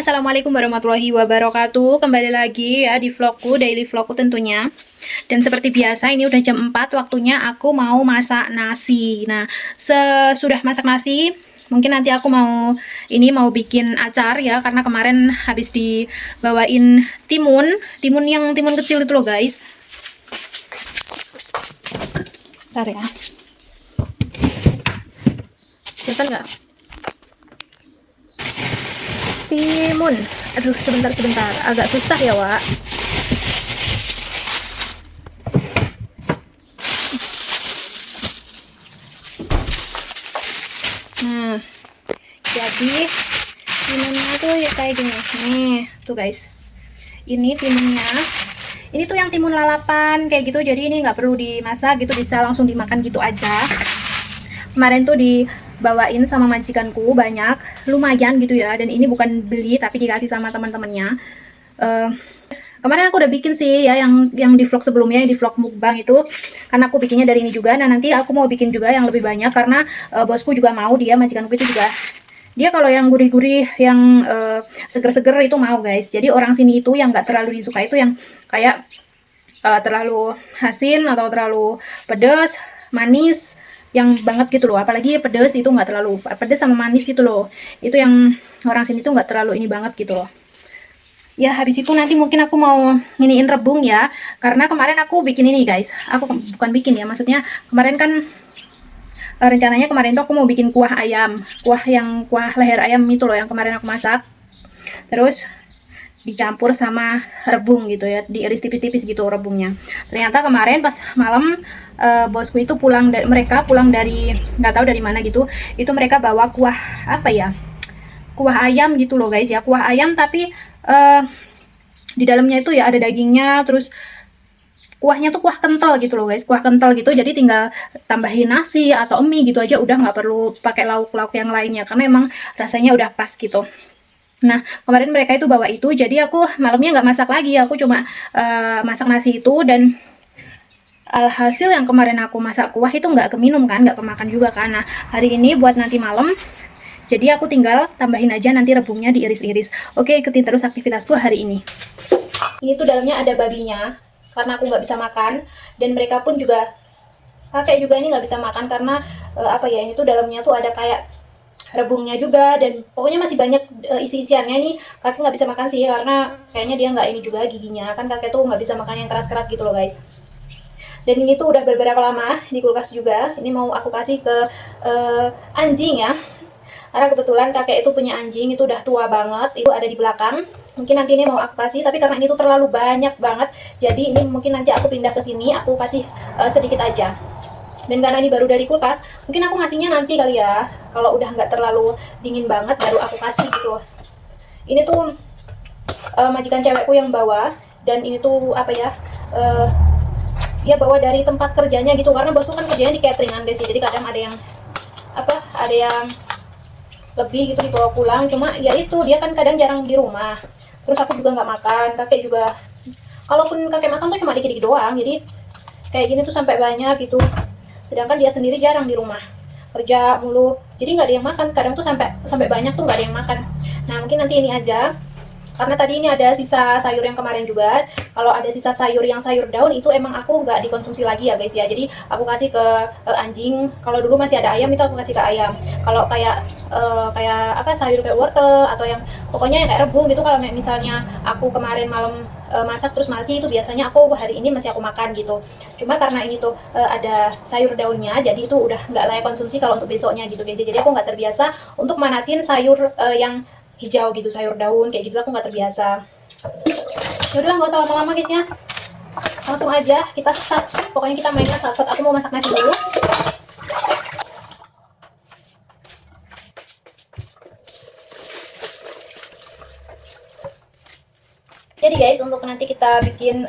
Assalamualaikum warahmatullahi wabarakatuh. Kembali lagi ya di vlogku, daily vlogku tentunya. Dan seperti biasa ini udah jam 4 waktunya aku mau masak nasi. Nah, sesudah masak nasi, mungkin nanti aku mau bikin acar ya, karena kemarin habis dibawain timun yang timun kecil itu loh, guys. Bentar ya. Kelihatan nggak? Timun. Aduh, sebentar, agak susah ya, Wak. Nah, jadi timunnya tuh ya kayak gini nih, tuh guys. Ini timunnya, ini tuh yang timun lalapan kayak gitu, jadi ini nggak perlu dimasak gitu, bisa langsung dimakan gitu aja. Kemarin tuh dibawain sama majikanku banyak, lumayan gitu ya, dan ini bukan beli tapi dikasih sama teman-temannya. Kemarin aku udah bikin sih ya, yang di vlog sebelumnya, di vlog mukbang itu, karena aku bikinnya dari ini juga. Nah, nanti aku mau bikin juga yang lebih banyak karena bosku juga mau, dia majikanku itu juga, dia kalau yang gurih-gurih, yang seger-seger itu mau, guys. Jadi orang sini itu yang nggak terlalu disuka itu yang kayak terlalu asin atau terlalu pedas, manis, yang banget gitu loh. Apalagi pedas itu nggak terlalu pedas sama manis itu loh. Itu yang orang sini tuh nggak terlalu ini banget gitu loh. Ya, habis itu nanti mungkin aku mau nginiin rebung ya, karena kemarin aku bikin ini, guys. Aku bukan bikin ya, maksudnya kemarin kan rencananya kemarin tuh aku mau bikin kuah ayam, kuah leher ayam itu loh yang kemarin aku masak. Terus dicampur sama rebung gitu ya, diiris tipis-tipis gitu rebungnya. Ternyata kemarin pas malam bosku itu mereka pulang dari nggak tahu dari mana gitu. Itu mereka bawa kuah apa ya? Kuah ayam gitu loh, guys ya, kuah ayam tapi di dalamnya itu ya ada dagingnya, terus kuahnya tuh kuah kental gitu loh, guys, kuah kental gitu. Jadi tinggal tambahin nasi atau mie gitu aja, udah nggak perlu pakai lauk-lauk yang lainnya karena emang rasanya udah pas gitu. Nah, kemarin mereka itu bawa itu, jadi aku malamnya nggak masak lagi, aku cuma masak nasi itu. Dan alhasil yang kemarin aku masak kuah itu nggak keminum kan, nggak kemakan juga kan. Nah, hari ini buat nanti malam, jadi aku tinggal tambahin aja nanti rebungnya diiris-iris. Oke, ikutin terus aktivitasku hari ini. Ini tuh dalamnya ada babinya, karena aku nggak bisa makan, dan mereka pun juga, kakek juga ini nggak bisa makan karena apa ya, ini tuh dalamnya tuh ada kayak rebungnya juga, dan pokoknya masih banyak isi-isiannya nih. Kakek nggak bisa makan sih karena kayaknya dia nggak ini juga giginya, kan kakek tuh nggak bisa makan yang keras-keras gitu loh, guys. Dan ini tuh udah beberapa lama di kulkas juga. Ini mau aku kasih ke anjing ya, karena kebetulan kakek itu punya anjing, itu udah tua banget, itu ada di belakang. Mungkin nanti ini mau aku kasih, tapi karena ini tuh terlalu banyak banget, jadi ini mungkin nanti aku pindah ke sini, aku kasih sedikit aja. Dan karena ini baru dari kulkas, mungkin aku ngasihnya nanti kali ya, kalau udah nggak terlalu dingin banget baru aku kasih gitu. Ini tuh majikan cewekku yang bawa, dan ini tuh apa ya, dia bawa dari tempat kerjanya gitu, karena bosku kan kerjanya di cateringan, guys. Jadi kadang ada yang ada yang lebih gitu dibawa pulang. Cuma ya itu, dia kan kadang jarang di rumah, terus aku juga nggak makan, kakek juga, kalaupun kakek makan tuh cuma dikit-dikit doang. Jadi kayak gini tuh sampai banyak gitu, sedangkan dia sendiri jarang di rumah, kerja mulu, jadi nggak ada yang makan. Kadang tuh sampai banyak tuh nggak ada yang makan. Nah, mungkin nanti ini aja, karena tadi ini ada sisa sayur yang kemarin juga. Kalau ada sisa sayur yang sayur daun itu emang aku nggak dikonsumsi lagi ya, guys ya. Jadi aku kasih ke anjing. Kalau dulu masih ada ayam itu aku kasih ke ayam. Kalau kayak apa, sayur kayak wortel atau yang pokoknya yang kayak rebung gitu, kalau misalnya aku kemarin malam masak terus masih, itu biasanya aku hari ini masih aku makan gitu. Cuma karena ini tuh ada sayur daunnya, jadi itu udah nggak layak konsumsi kalau untuk besoknya gitu, guys. Jadi aku nggak terbiasa untuk manasin sayur yang hijau gitu, sayur daun kayak gitu, aku nggak terbiasa. Ya udah, nggak usah lama-lama, guys ya, langsung aja kita sat. Pokoknya kita mainnya sat. Aku mau masak nasi dulu. Jadi guys, untuk nanti kita bikin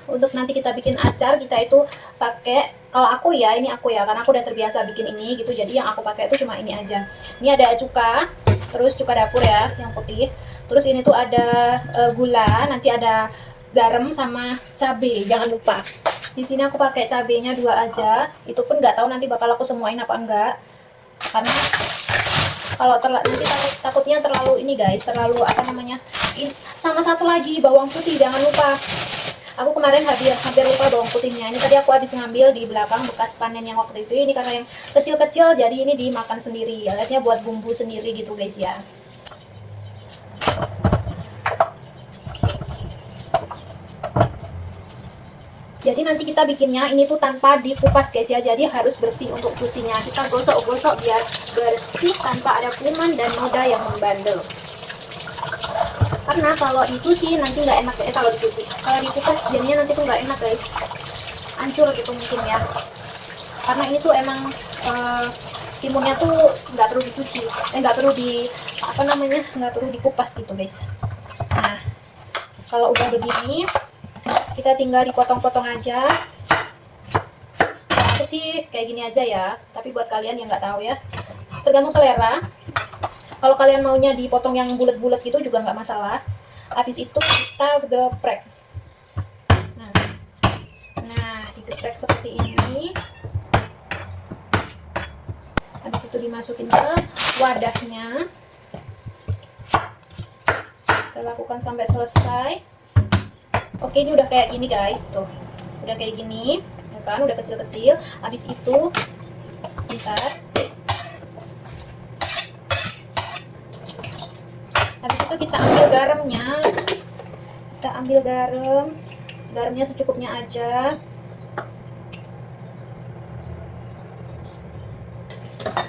untuk nanti kita bikin acar, kita itu pakai, kalau aku ya, ini aku ya, karena aku udah terbiasa bikin ini gitu. Jadi yang aku pakai itu cuma ini aja. Ini ada cuka, terus cuka dapur ya, yang putih. Terus ini tuh ada gula, nanti ada garam sama cabe, jangan lupa. Di sini aku pakai cabenya 2 aja. Itu pun nggak tahu nanti bakal aku semuain apa enggak. Karena Kalau nanti takutnya terlalu ini guys, terlalu apa namanya. Sama satu lagi bawang putih, jangan lupa. Aku kemarin hampir lupa bawang putihnya. Ini tadi aku habis ngambil di belakang bekas panen yang waktu itu. Ini karena yang kecil-kecil jadi ini dimakan sendiri. Aliasnya buat bumbu sendiri gitu guys ya. Jadi nanti kita bikinnya ini tuh tanpa dikupas guys ya. Jadi harus bersih untuk cucinya. Kita gosok-gosok biar bersih tanpa ada kuman dan noda yang membandel. Karena kalau dicuci nanti nggak enak kalau dicuci. Kalau dikupas jadinya nanti tuh nggak enak guys. Hancur gitu mungkin ya. Karena ini tuh emang timunnya tuh nggak perlu dicuci. Nggak perlu nggak perlu dikupas gitu guys. Nah, kalau udah begini kita tinggal dipotong-potong aja. Aku sih kayak gini aja ya, tapi buat kalian yang nggak tahu ya, tergantung selera. Kalau kalian maunya dipotong yang bulat-bulat gitu juga nggak masalah. Habis itu kita geprek. Nah, digeprek seperti ini. Habis itu dimasukin ke wadahnya. Kita lakukan sampai selesai. Oke, ini udah kayak gini guys, tuh udah kayak gini ya kan, udah kecil-kecil. Habis itu kita ambil garamnya. Kita ambil garamnya secukupnya aja.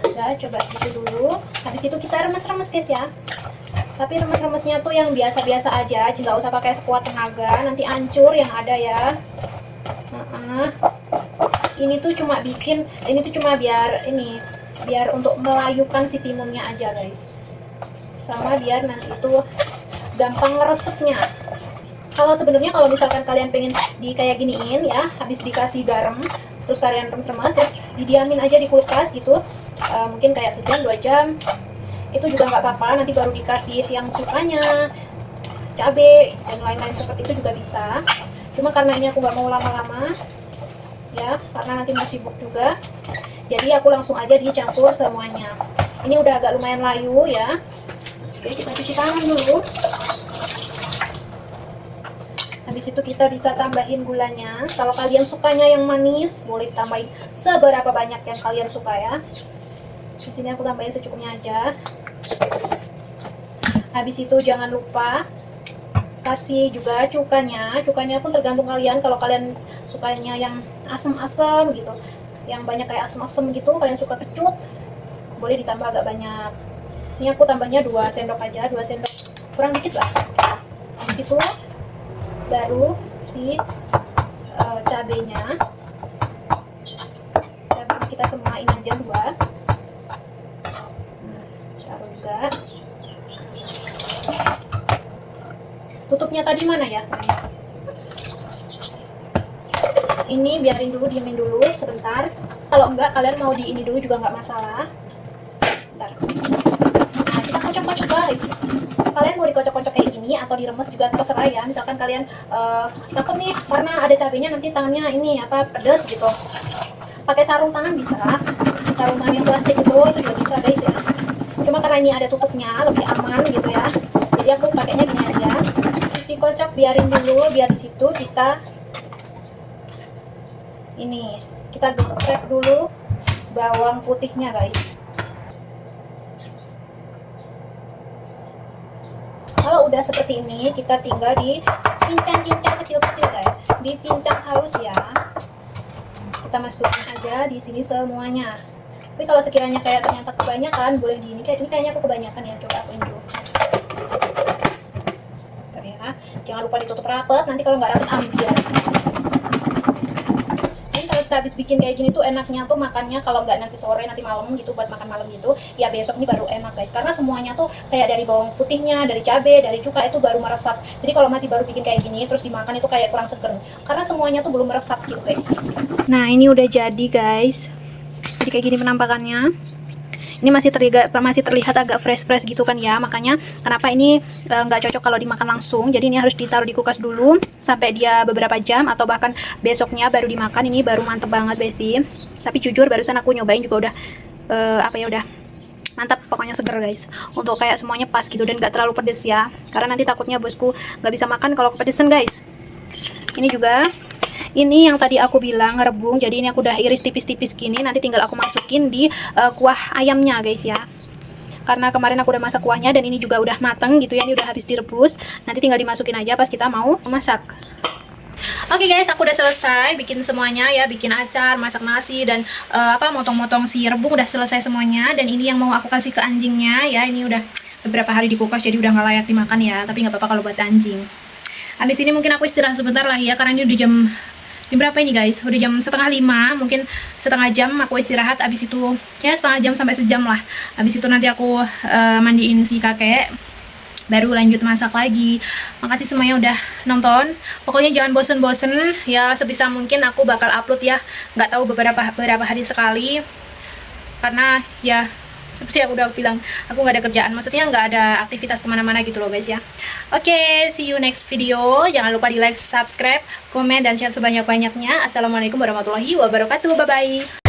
Udah, coba segitu dulu. Habis itu kita remes-remes guys ya. Tapi remes-remesnya tuh yang biasa-biasa aja, nggak usah pakai sekuat tenaga, nanti hancur yang ada ya. Ini tuh cuma biar untuk melayukan si timunnya aja guys. Sama biar nanti itu gampang ngeresepnya. Kalau misalkan kalian pengen kayak giniin ya, habis dikasih garam, terus kalian remes-remes, terus didiamin aja di kulkas gitu, mungkin kayak sejam 2 jam. Itu juga nggak apa-apa, nanti baru dikasih yang cukanya, cabai dan lain-lain seperti itu juga bisa. Cuma karena ini aku nggak mau lama-lama ya, karena nanti mau sibuk juga, jadi aku langsung aja dicampur semuanya. Ini udah agak lumayan layu ya. Oke, kita cuci tangan dulu. Habis itu kita bisa tambahin gulanya. Kalau kalian sukanya yang manis, boleh tambahin seberapa banyak yang kalian suka ya. Di sini aku tambahin secukupnya aja. Habis itu jangan lupa kasih juga cukanya. Cukanya pun tergantung kalian. Kalau kalian sukanya yang asam-asam gitu, yang banyak kayak asam-asam gitu, kalian suka kecut, boleh ditambah agak banyak. Ini aku tambahnya 2 sendok aja, 2 sendok kurang dikit lah. Habis itu baru si cabenya. Cabai kita semain aja 2. Tutupnya tadi mana ya? Ini biarin dulu, diemin dulu sebentar. Kalau enggak kalian mau di ini dulu juga nggak masalah. Bentar. Nah, kita kocok-kocok guys. Kalian mau dikocok-kocok kayak gini atau diremes juga terserah ya. Misalkan kalian takut nih karena ada cabenya nanti tangannya ini pedes gitu, pakai sarung tangan bisa. Sarung tangan yang plastik itu juga bisa guys ya. Cuma karena ini ada tutupnya lebih aman gitu ya, jadi aku pakainya gini aja. Terus dikocok, biarin dulu, biar di situ kita geprek dulu bawang putihnya guys. Kalau udah seperti ini, kita tinggal dicincang-cincang kecil-kecil guys, dicincang halus ya. Kita masukin aja di sini semuanya. Tapi kalau sekiranya kayak ternyata kebanyakan, boleh ini kayaknya aku kebanyakan ya, coba aku dulu. Bentar ya, jangan lupa ditutup rapat, nanti kalau nggak rapat ambiar. Ini kalau kita habis bikin kayak gini tuh enaknya tuh makannya kalau nggak nanti sore, nanti malam gitu, buat makan malam gitu, ya besok ini baru enak guys. Karena semuanya tuh kayak dari bawang putihnya, dari cabai, dari cuka itu baru meresap. Jadi kalau masih baru bikin kayak gini terus dimakan itu kayak kurang seger, karena semuanya tuh belum meresap gitu guys. Nah, ini udah jadi guys. Jadi kayak gini penampakannya. Ini masih terlihat agak fresh gitu kan ya, makanya kenapa ini nggak cocok kalau dimakan langsung. Jadi ini harus ditaruh di kulkas dulu sampai dia beberapa jam atau bahkan besoknya baru dimakan. Ini baru mantep banget besti. Tapi jujur barusan aku nyobain juga udah udah Mantap, pokoknya seger guys. Untuk kayak semuanya pas gitu dan gak terlalu pedes ya. Karena nanti takutnya bosku gak bisa makan kalau kepedesan guys. Ini juga, ini yang tadi aku bilang rebung. Jadi ini aku udah iris tipis-tipis gini. Nanti tinggal aku masukin di kuah ayamnya guys ya. Karena kemarin aku udah masak kuahnya dan ini juga udah mateng gitu ya. Ini udah habis direbus. Nanti tinggal dimasukin aja pas kita mau masak. Oke guys, aku udah selesai bikin semuanya ya, bikin acar, masak nasi dan motong-motong si rebung udah selesai semuanya. Dan ini yang mau aku kasih ke anjingnya ya, ini udah beberapa hari di kulkas jadi udah nggak layak dimakan ya, tapi nggak apa-apa kalau buat anjing. Habis ini mungkin aku istirahat sebentar lah ya, karena ini udah jam berapa ini guys? Udah jam 4:30, mungkin setengah jam aku istirahat. Habis itu ya setengah jam sampai sejam lah. Habis itu nanti aku mandiin si kakek, baru lanjut masak lagi. Makasih semuanya udah nonton. Pokoknya jangan bosen-bosen ya, sebisa mungkin aku bakal upload ya, nggak tahu beberapa hari sekali, karena ya seperti yang udah aku bilang, aku nggak ada kerjaan, maksudnya nggak ada aktivitas kemana-mana gitu loh guys ya. Oke, see you next video. Jangan lupa di like, subscribe, komen, dan share sebanyak-banyaknya. Assalamualaikum warahmatullahi wabarakatuh. Bye bye.